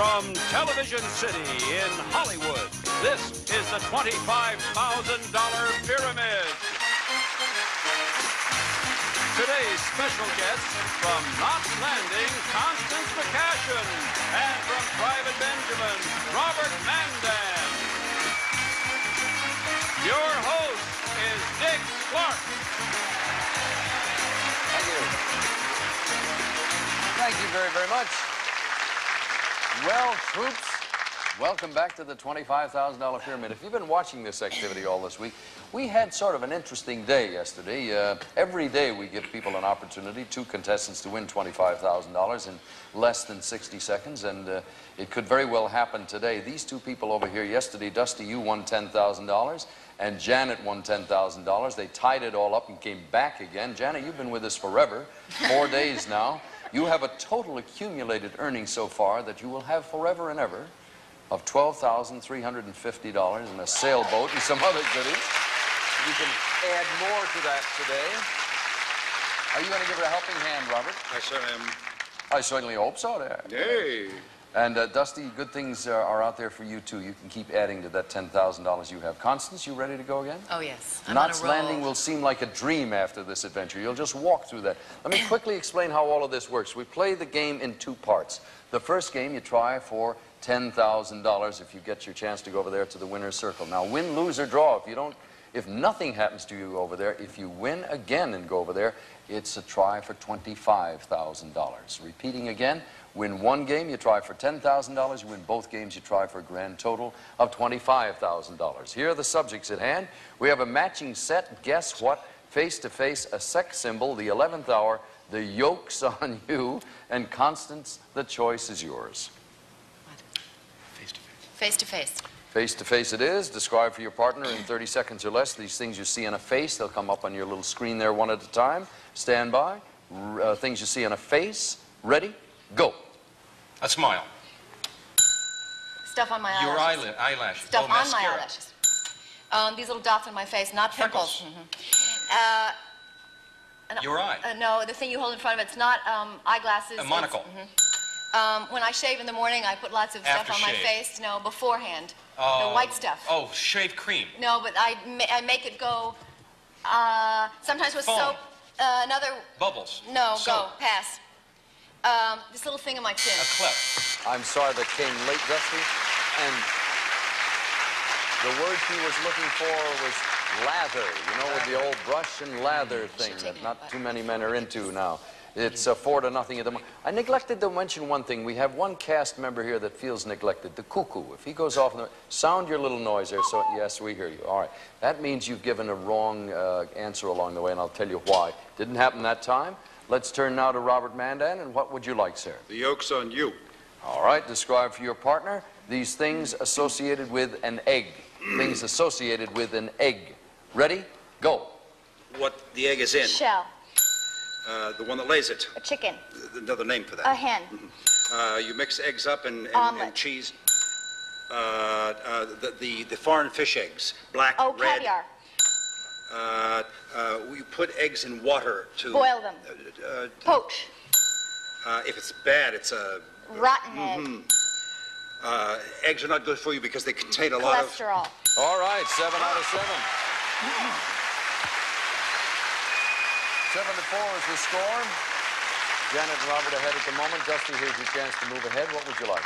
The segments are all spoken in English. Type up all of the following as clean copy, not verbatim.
From Television City in Hollywood, this is the $25,000 Pyramid. Today's special guests from Knots Landing, Constance McCashin, and from Private Benjamin, Robert Mandan. Your host is Dick Clark. Thank you. Thank you very, very much. Well, troops, welcome back to the $25,000 Pyramid. If you've been watching this activity all this week, we had sort of an interesting day yesterday. Every day we give people an opportunity, 2 contestants, to win $25,000 in less than 60 seconds, and it could very well happen today. These 2 people over here yesterday, Dusty, you won $10,000, and Janet won $10,000. They tied it all up and came back again. Janet, you've been with us forever, 4 days now. You have a total accumulated earnings so far that you will have forever and ever of $12,350 and a sailboat and some other goodies. You can add more to that today. Are you going to give her a helping hand, Robert? I certainly am. I certainly hope so. There. Hey. And Dusty, good things are out there for you too. You can keep adding to that $10,000 you have. Constance, you ready to go again? Oh, yes. Knots Landing will seem like a dream after this adventure. You'll just walk through that. Let me quickly explain how all of this works. We play the game in 2 parts. The first game, you try for $10,000 if you get your chance to go over there to the winner's circle. Now, win, lose, or draw. If nothing happens to you over there, if you win again and go over there, it's a try for $25,000. Repeating again, win 1 game, you try for $10,000. You win both games, you try for a grand total of $25,000. Here are the subjects at hand. We have a matching set. Guess what? Face to face, a sex symbol, the 11th hour, the yoke's on you, and Constance, the choice is yours. Face to face. Face to face. Face to face it is. Describe for your partner in 30 seconds or less these things you see in a face. They'll come up on your little screen there one at a time. Stand by. Things you see in a face. Ready? Go. A smile. Stuff on my Your eyelashes. eyelashes. Stuff on mascara. my eyelashes. These little dots on my face, not pimples. Your eye. No, the thing you hold in front of it's not eyeglasses. A monocle. When I shave in the morning, I put lots of stuff on my Aftershave. face. No, beforehand. The white stuff. Oh, shave cream. No, but I make it go, sometimes with Foam. soap. Another... Bubbles. No, Soap. go, pass. This little thing in my chin. A clip. I'm sorry that came late, Dusty. And the word she was looking for was lather. You know, with the old brush and lather thing that not too many men are into now. It's 4-0 at the moment. I neglected to mention one thing. We have one cast member here that feels neglected, the cuckoo. If he goes off, sound your little noise there. So, yes, we hear you. All right. That means you've given a wrong answer along the way, and I'll tell you why. Didn't happen that time. Let's turn now to Robert Mandan, and what would you like, sir? The yoke's on you. All right. Describe for your partner these things associated with an egg. Things associated with an egg. Ready? Go. What the egg is in. Shell. The one that lays it. A chicken. Another name for that. A hen. You mix eggs up and Omelet. cheese. The foreign fish eggs. Black, Oh, red. caviar. You put eggs in water to... Boil them. Poach. If it's bad, it's a... Rotten egg. Eggs are not good for you because they contain a lot of... Cholesterol. All right. 7 out of 7. 7-4 is the score. Janet and Robert ahead at the moment. Dusty, here's your chance to move ahead. What would you like?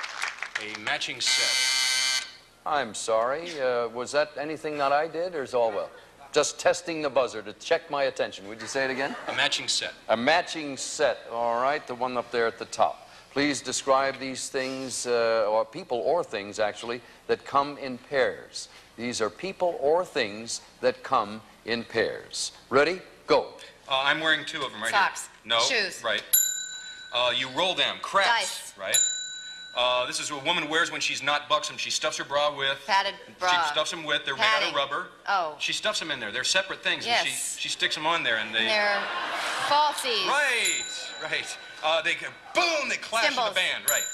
A matching set. I'm sorry. Was that anything that I did, or is all well? Just testing the buzzer to check my attention. Would you say it again? A matching set. A matching set. All right, the one up there at the top. Please describe these things, or people or things, actually, that come in pairs. These are people or things that come in pairs. Ready? Go. I'm wearing 2 of them right Socks. here. No. Shoes. Right. You roll them. Craps. Dice. Right. This is what a woman wears when she's not buxom. She stuffs her bra with. Padded bra. She stuffs them with. They're made out of Padding. rubber. Oh. She stuffs them in there. They're separate things. Yes. And she sticks them on there, and they. They're falsies. Right. They boom. They clash in Symbols. the band. Right.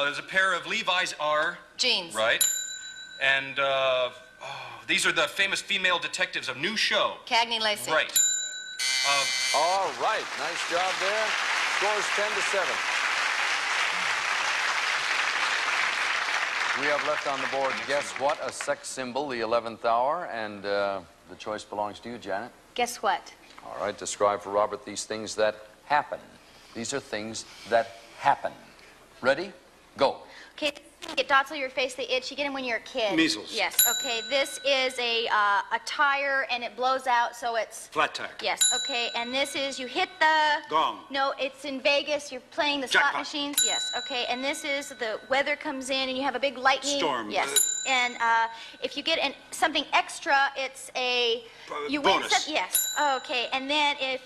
There's a pair of Levi's R. Jeans. Right. And these are the famous female detectives of new show. Cagney Lacey. Right. All right, nice job there. Scores 10-7. we have left on the board, guess what? A sex symbol, the 11th hour, and the choice belongs to you, Janet. Guess what? All right, describe for Robert these things that happen. These are things that happen. Ready? Go. Okay, you get dots on your face, they itch. You get them when you're a kid. Measles. Yes, okay. This is a tire, and it blows out, so it's... Flat tire. Yes, okay. And this is, you hit the... Gong. No, it's in Vegas. You're playing the slot Jackpot. machines. Yes, okay. And this is, the weather comes in, and you have a big lightning. Storm. Yes. And if you get something extra, it's a... You bonus. win some... Yes, okay. And then if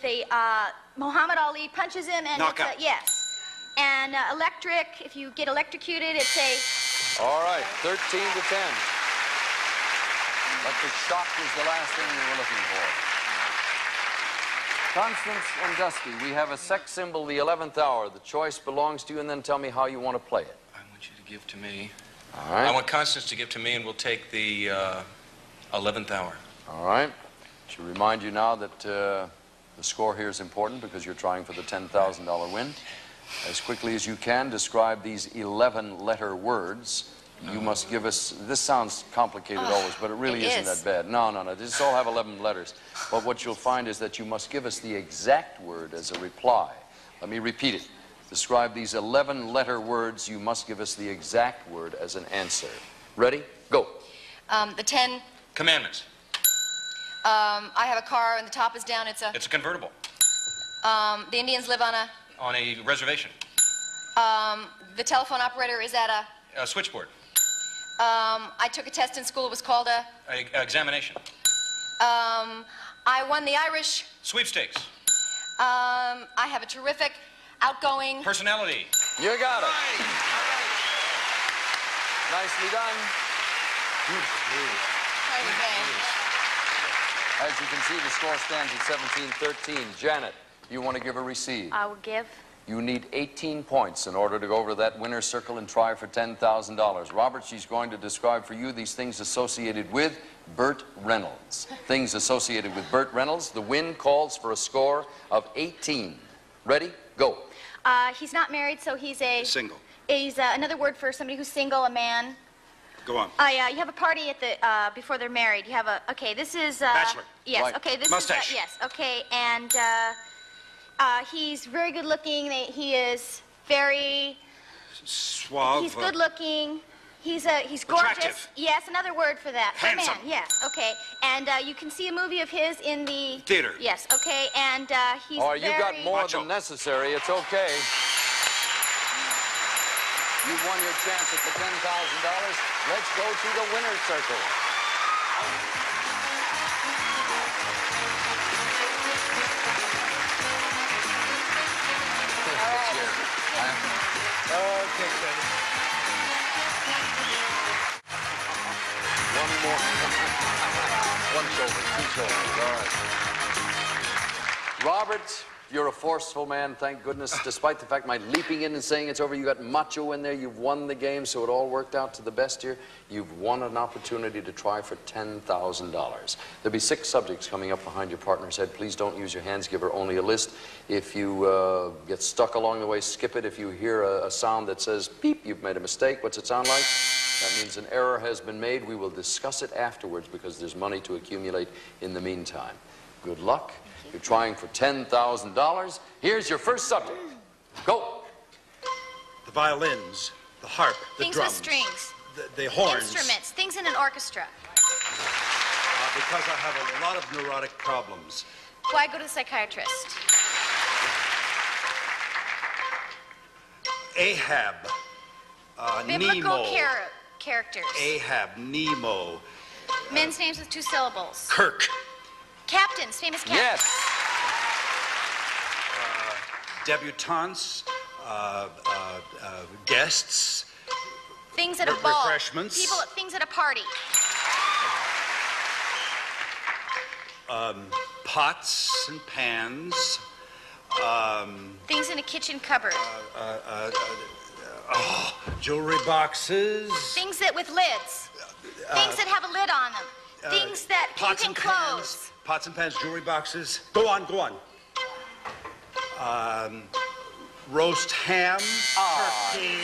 Muhammad Ali punches him, and knockout. it's a... Yes. And electric, if you get electrocuted, it's a... All right, 13 to 10. Electric shock was the last thing we were looking for. Constance and Dusty, we have a sex symbol, the 11th hour. The choice belongs to you, and then tell me how you want to play it. I want you to give to me. All right. I want Constance to give to me, and we'll take the 11th hour. All right. Should remind you now that the score here is important because you're trying for the $10,000 win. As quickly as you can, describe these 11-letter words. You must give us, this sounds complicated always, but it really isn't that bad. No, no, no, these all have 11 letters. But what you'll find is that you must give us the exact word as a reply. Let me repeat it. Describe these 11-letter words. You must give us the exact word as an answer. Ready? Go. The 10... Commandments. I have a car and the top is down. It's a convertible. The Indians live on a reservation. the telephone operator is at A switchboard. I took a test in school. It was called a Examination. I won the Irish. Sweepstakes. I have a terrific, outgoing... Personality. You got it. Nicely done. As you can see, the score stands at 17-13. Janet, you want to give or receive? I will give. You need 18 points in order to go over that winner's circle and try for $10,000. Robert, she's going to describe for you these things associated with Burt Reynolds. Things associated with Burt Reynolds. The win calls for a score of 18. Ready? Go. He's not married, so he's a... Single. He's another word for somebody who's single, a man. Go on. You have a party at the before they're married. You have a okay. This is Bachelor. Yes. Right. Okay. This Mustache. is yes. Okay. And he's very good looking. He is very. Suave. He's good looking. He's gorgeous. Attractive. Yes. Another word for that. For a Handsome. man. Yes. Okay. And you can see a movie of his in the theater. Yes. Okay. And he's All right, you got more Macho. than necessary. It's okay. You've won your chance at the $10,000. Let's go to the winner's circle. Okay, Fred. One more. One shoulder, two shoulders. All right. Robert, you're a forceful man, thank goodness. Despite the fact my leaping in and saying it's over, you got macho in there. You've won the game, so it all worked out to the best here. You've won an opportunity to try for $10,000. There'll be 6 subjects coming up behind your partner's head. Please don't use your hands. Give her only a list. If you get stuck along the way, skip it. If you hear a sound that says, beep, you've made a mistake. What's it sound like? That means an error has been made. We will discuss it afterwards because there's money to accumulate in the meantime. Good luck. You're trying for $10,000. Here's your first subject. Go. The violins, the harp, the things drums. with strings. The horns. Instruments. Things in an orchestra. Because I have a lot of neurotic problems. Why go to the psychiatrist? Ahab. Biblical Nemo. characters. Ahab, Nemo. Men's names with 2 syllables. Kirk. Captains, famous captains. Yes. Debutantes. Guests. Things at a ball. Refreshments. Things at a party. Pots and pans. Things in a kitchen cupboard. Jewelry boxes. Things that with lids. Things that have a lid on them. Things that Pots keep in and clothes. pans. Pots and pans, jewelry boxes. Go on, go on. Roast ham. Turkey.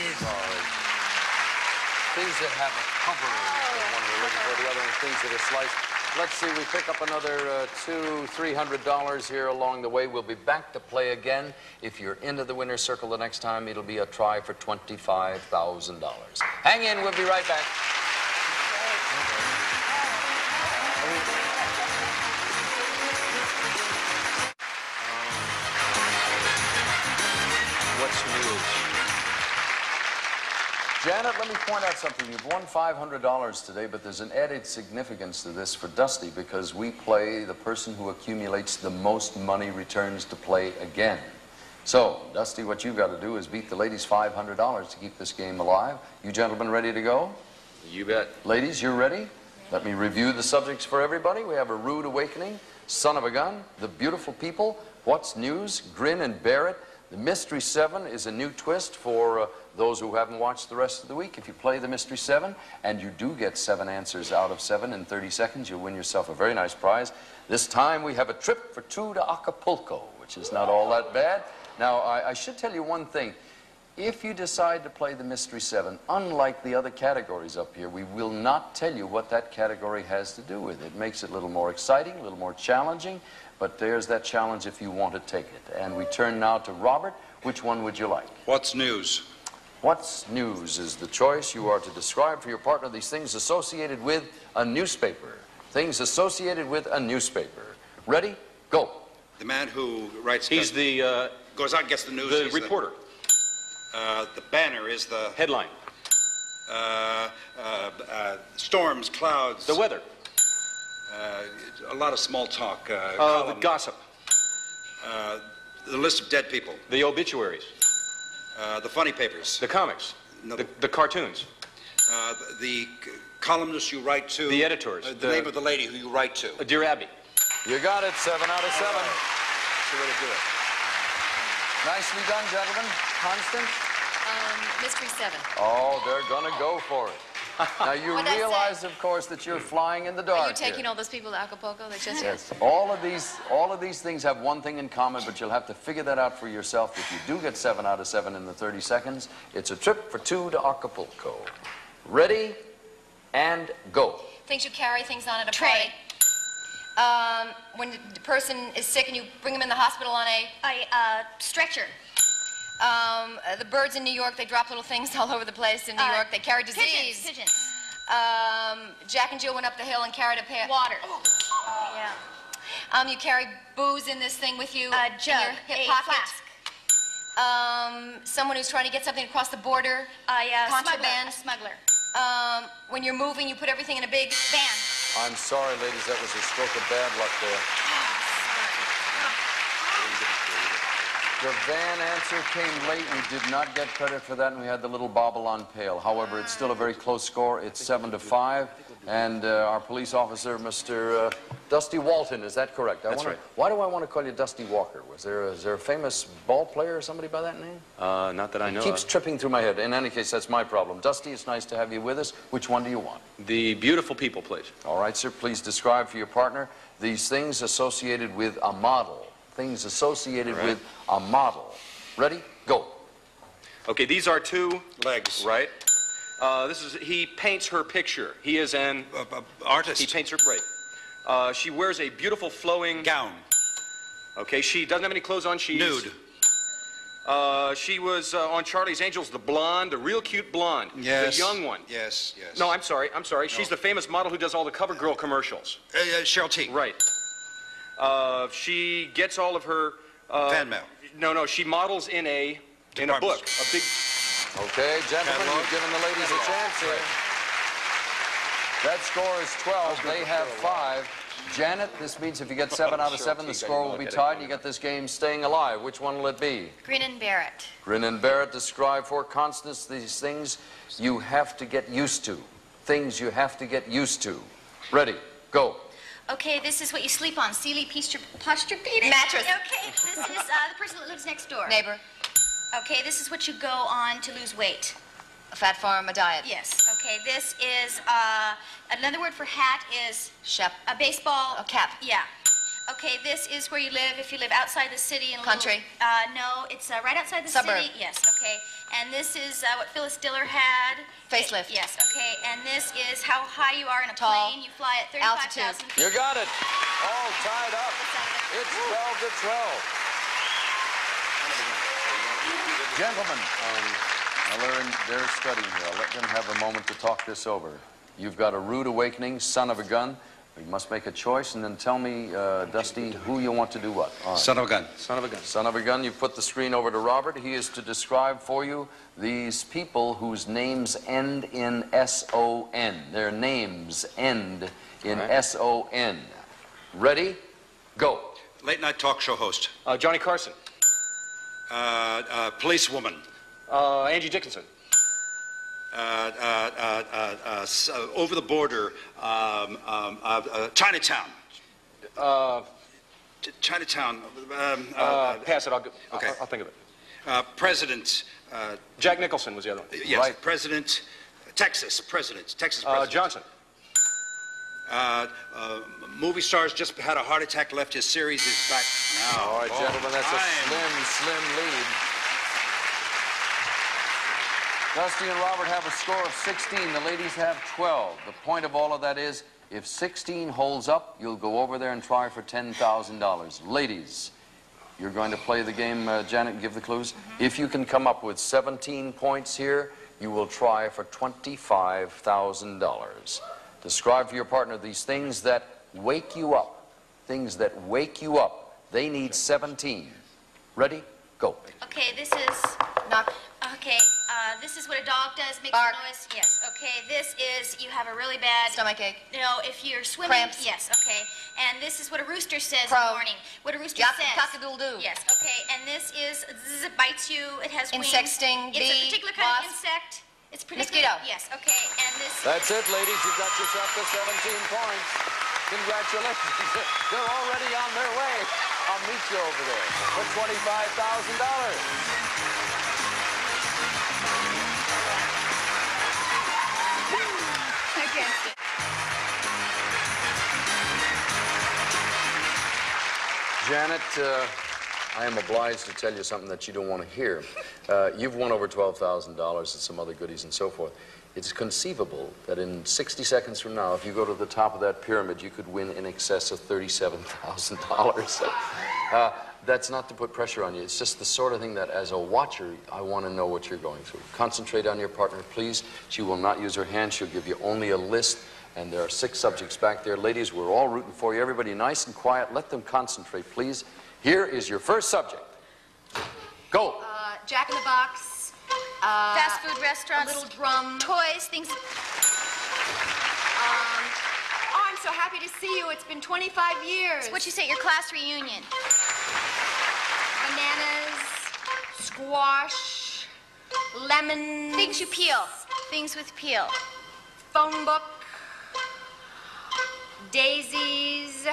Things that have a covering is the one we're looking for. The other one, things that are sliced. Let's see, we pick up another $200-300 here along the way. We'll be back to play again. If you're into the winner's circle the next time, it'll be a try for $25,000. Hang in, we'll be right back. What's news? Janet, let me point out something. You've won $500 today, but there's an added significance to this for Dusty because we play the person who accumulates the most money returns to play again. So, Dusty, what you've got to do is beat the ladies $500 to keep this game alive. You gentlemen ready to go? You bet. Ladies, you're ready? Let me review the subjects for everybody. We have A Rude Awakening, Son of a Gun, The Beautiful People, What's News, Grin and Bear It. The Mystery 7 is a new twist for those who haven't watched the rest of the week. If you play the Mystery 7 and you do get 7 answers out of 7 in 30 seconds, you'll win yourself a very nice prize. This time we have a trip for 2 to Acapulco, which is not all that bad. Now, I should tell you one thing. If you decide to play the Mystery 7, unlike the other categories up here, we will not tell you what that category has to do with it. It makes it a little more exciting, a little more challenging, but there's that challenge if you want to take it. And we turn now to Robert. Which one would you like? What's news? What's news is the choice. You are to describe for your partner these things associated with a newspaper. Things associated with a newspaper. Ready? Go. The man who writes... He's the... goes out and gets the news. The He's reporter. The banner is the... Headline. Storms, clouds. The weather. A lot of small talk. The gossip. The list of dead people. The obituaries. The funny papers. The comics. No. The cartoons. The columnists you write to. The editors. The name of the lady who you write to. Dear Abby. You got it. 7 out of 7. That's the way to do it. Nicely done, gentlemen. Constance? Mystery 7. Oh, they're going to go for it. Now, you What'd I realize, say? of course, that you're flying in the dark. Are you taking here. all those people to Acapulco? They just... Yes. All of these things have one thing in common, but you'll have to figure that out for yourself. If you do get 7 out of 7 in the 30 seconds, it's a trip for 2 to Acapulco. Ready and go. Things you carry, things on at a Tray. party. When the person is sick and you bring them in the hospital on a... Stretcher. The birds in New York, they drop little things all over the place in New York. They carry disease. Pigeons. Jack and Jill went up the hill and carried a pail. Water. You carry booze in this thing with you. A in jug. your hip A pocket. flask. Someone who's trying to get something across the border. Contraband. Smuggler. When you're moving, you put everything in a big Van. I'm sorry, ladies, that was a stroke of bad luck there. The van answer came late. We did not get credit for that, and we had the little bobble on pail. However, it's still a very close score. It's 7 to 5, and our police officer, Mr. Dusty Walton, is that correct? That's right. Why do I want to call you Dusty Walker? Is there a famous ball player or somebody by that name? Not that I know It keeps of. tripping through my head. In any case, that's my problem. Dusty, it's nice to have you with us. Which one do you want? The beautiful people, please. All right, sir. Please describe for your partner these things associated with a model. Things associated with a model. Ready? Go. Okay, these are 2 Legs. right? He paints her picture. He is an Artist. He paints her right. She wears a beautiful flowing Gown. Okay, she doesn't have any clothes on. She's Nude. She was on Charlie's Angels, the blonde, the real cute blonde. Yes. The young one. Yes, yes. No, I'm sorry. She's the famous model who does all the CoverGirl commercials. Cheryl T. Right. She gets all of her... Fan mail. No, she models in a book. A big... Okay, gentlemen, Catalog. you've given the ladies a chance here. That score is 12. They have 5. Janet, this means if you get 7 out of 7, the score will be tied. You get this game staying alive. Which one will it be? Grin and bear it. Grin and bear it. Describe for Constance these things you have to get used to. Things you have to get used to. Ready? Go. Okay, this is what you sleep on. Sealy Posturepedic. Mattress. Okay, this is the person that lives next door. Neighbor. Okay, this is what you go on to lose weight. A fat farm, a diet. Yes. Okay, this is, another word for hat is... Shep. A baseball... A cap. Yeah. Okay, this is where you live if you live outside the city in a Country. Little, no, it's right outside the Suburb. city. Yes, okay. And this is what Phyllis Diller had. Facelift. Yes, okay. And this is how high you are in a Tall. plane. You fly at 35,000 Altitude. feet. You got it. All tied up. It's 12 to 12. Gentlemen, they're studying here. I'll let them have a moment to talk this over. You've got a rude awakening, son of a gun. You must make a choice and then tell me, Dusty, who you want to do what. All right. Son of a gun. Son of a gun. Son of a gun, you put the screen over to Robert. He is to describe for you these people whose names end in S-O-N. Their names end in S-O-N. Ready? Go. Late night talk show host. Johnny Carson. Policewoman. Angie Dickinson. Over the border. Chinatown. Chinatown. Pass it. Okay. I'll think of it. President. Jack Nicholson was the other one. Yes. Right. President. Texas. President. Texas president. Johnson. Movie stars just had a heart attack, left his series, is back now. All right, gentlemen, that's a slim lead. Dusty and Robert have a score of 16. The ladies have 12. The point of all of that is, if 16 holds up, you'll go over there and try for $10,000. Ladies, you're going to play the game, Janet, give the clues. If you can come up with 17 points here, you will try for $25,000. Describe for your partner these things that wake you up. Things that wake you up. They need 17. Ready? Go. Okay, this is... Knock. Okay, this is what a dog does, makes Bark. a noise. Yes, okay, this is you have a really bad... Stomachache. No, if you're swimming... Cramps. Yes, okay. And this is what a rooster says in Crow. the morning. What a rooster Yak- says. cock-a-doodle-doo. Yes, okay. And this is... Zzz, it bites you, it has Insect wings. sting, It's bee, a particular kind of wasp. insect. It's particular... Mosquito. Yes, okay. And this... That's it, ladies. You've got yourself to 17 points. Congratulations. They're already on their way. I'll meet you over there for $25,000. Janet, I am obliged to tell you something that you don't want to hear. You've won over $12,000 and some other goodies and so forth. It's conceivable that in 60 seconds from now, if you go to the top of that pyramid, you could win in excess of $37,000. That's not to put pressure on you. It's just the sort of thing that, as a watcher, I want to know what you're going through. Concentrate on your partner, please. She will not use her hand. She'll give you only a list. And there are 6 subjects back there. Ladies, we're all rooting for you. Everybody nice and quiet. Let them concentrate, please. Here is your first subject. Go. Jack in the Box. Fast food restaurants. A little drum. Toys, things... Oh, I'm so happy to see you. It's been 25 years. What'd you say, your class reunion? Bananas, squash, lemons. Things you peel. Things with peel. Phone book, daisies,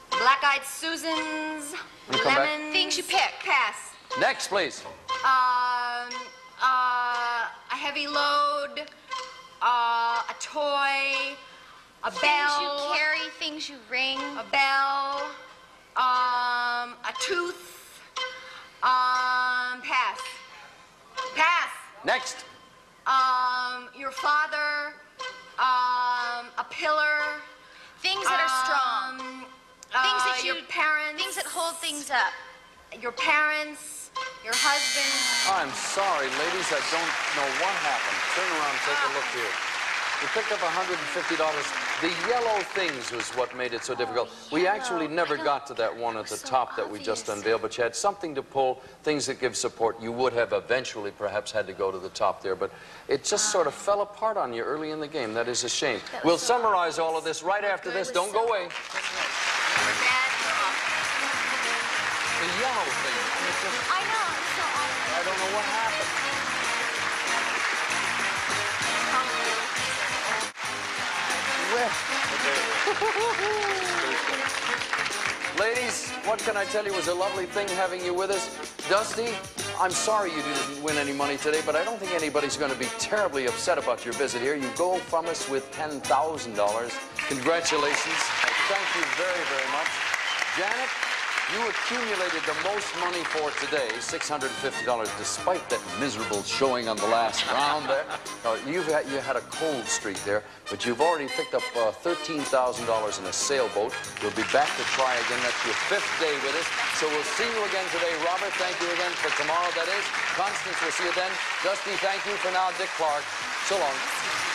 black-eyed Susans, Will you come back? lemons. Things you pick. Pass. Next, please. A heavy load, a toy, a Things bell. you carry, things you ring. A bell, a tooth, pass. Pass. Next. Your father, a pillar. Things that are strong. Things that your you... parents. Things that hold things up. Your parents, your husband. I'm sorry, ladies. I don't know what happened. Turn around and take a look here. We picked up $150. The yellow things was what made it so difficult. We actually never got to that one at the top that we just unveiled, but you had something to pull, things that give support. You would have eventually perhaps had to go to the top there, but it just sort of fell apart on you early in the game. That is a shame. We'll summarize all of this right after this. Don't go away. The yellow thing. I know, I'm so honored. I don't know what happened. Ladies, what can I tell you? It was a lovely thing having you with us. Dusty, I'm sorry you didn't win any money today, but I don't think anybody's going to be terribly upset about your visit here. You go from us with $10,000. Congratulations. Thank you very, very much. Janet, you accumulated the most money for today, $650, despite that miserable showing on the last round there. You had a cold streak there, but you've already picked up $13,000 in a sailboat. You'll be back to try again. That's your 5th day with us. So we'll see you again today. Robert, thank you again for tomorrow, that is. Constance, we'll see you then. Dusty, thank you for now. Dick Clark, so long.